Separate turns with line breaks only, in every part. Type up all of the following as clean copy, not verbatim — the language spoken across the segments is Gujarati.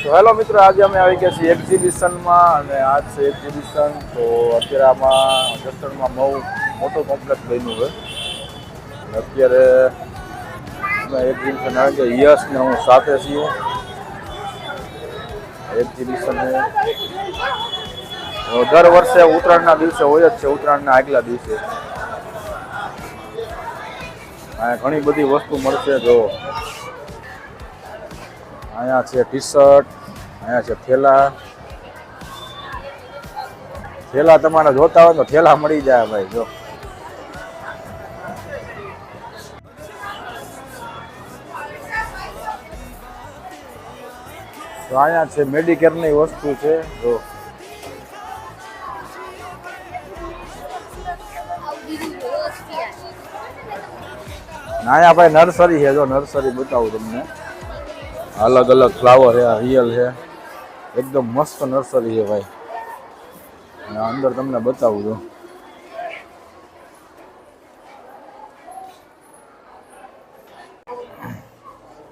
તો હેલો મિત્રો, આજે અમે આવી ગયા છીએ એક્ઝિબિશનમાં અને આજ છે એક્ઝિબિશન. તો અત્યારે આમાં જસદણમાં બહુ મોટો કોમ્પ્લેક્સ બન્યું છે. અત્યારે એક્ઝિબિશન આવે છે. યશ ને હું સાથે છીએ. એક્ઝિબિશન દર વર્ષે ઉત્તરાયણના દિવસે હોય જ છે. ઉત્તરાયણના આગલા દિવસે અહીંયા ઘણી બધી વસ્તુ મળશે. જો અહીંયા છે ટી શર્ટ, અહીંયા છે થેલા. થેલા તમારે જોતા હોય તો થેલા મળી જાય ભાઈ. જો તો અહીંયા છે મેડિકેરની વસ્તુ છે. જો અહીંયા ભાઈ નર્સરી છે. જો નર્સરી બતાવું તમને. અલગ અલગ ફ્લાવર છે, રિયલ છે. એકદમ મસ્ત નર્સરી છે ભાઈ. અંદર તમને બતાવું છું.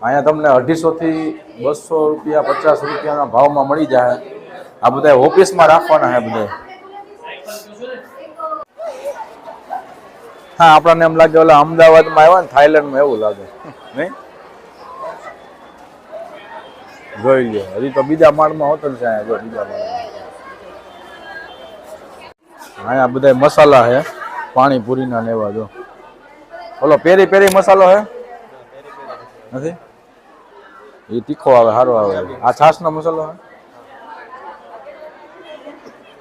અહીંયા તમને 250 થી 200 રૂપિયા 50 રૂપિયાના ભાવમાં મળી જાય. આ બધા ઓફિસમાં રાખવાના છે બધા. હા, આપણને એમ લાગે ઓલા અમદાવાદમાં આવ્યા ને થાઈલેન્ડમાં એવું લાગે નહીં? જોઈ લો, હજી તો બીજા માળમાં હોટલ છે. અહીંયા જો બીજા માળમાં અહીંયા બધા મસાલા છે, પાણીપુરીના ને એવા. જો ઓલો પેરી પેરી મસાલો છે નથી? એ તીખો આવે, સારો આવે. આ છાશનો મસાલો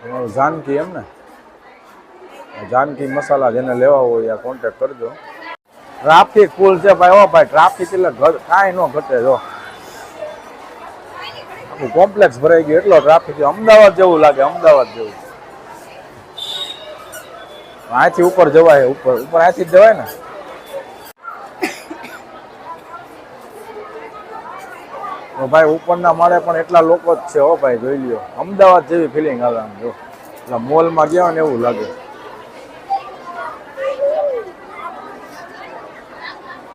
છે જાનકી, એમ ને? જાનકી મસાલા જેને લેવા હોય આ કોન્ટેક્ટ કરજો. ટ્રાફિક ફૂલ છે ભાઈ. હો ભાઈ, ટ્રાફિક એટલે કાંઈ ન ઘટે. જો આખું કોમ્પ્લેક્સ ભરાઈ ગયું, એટલો ટ્રાફિક છે. અમદાવાદ જેવું લાગે, અમદાવાદ જેવું. અહીંથી ઉપર જવાય, ઉપર અહીંથી જ જવાય ને. ભાઈ ઉપરના માળે પણ એટલા લોકો જ છે. હો ભાઈ, જોઈ લ્યો. અમદાવાદ જેવી ફિલિંગ આવે આમ. જો એટલે મોલમાં ગયા ને એવું લાગે.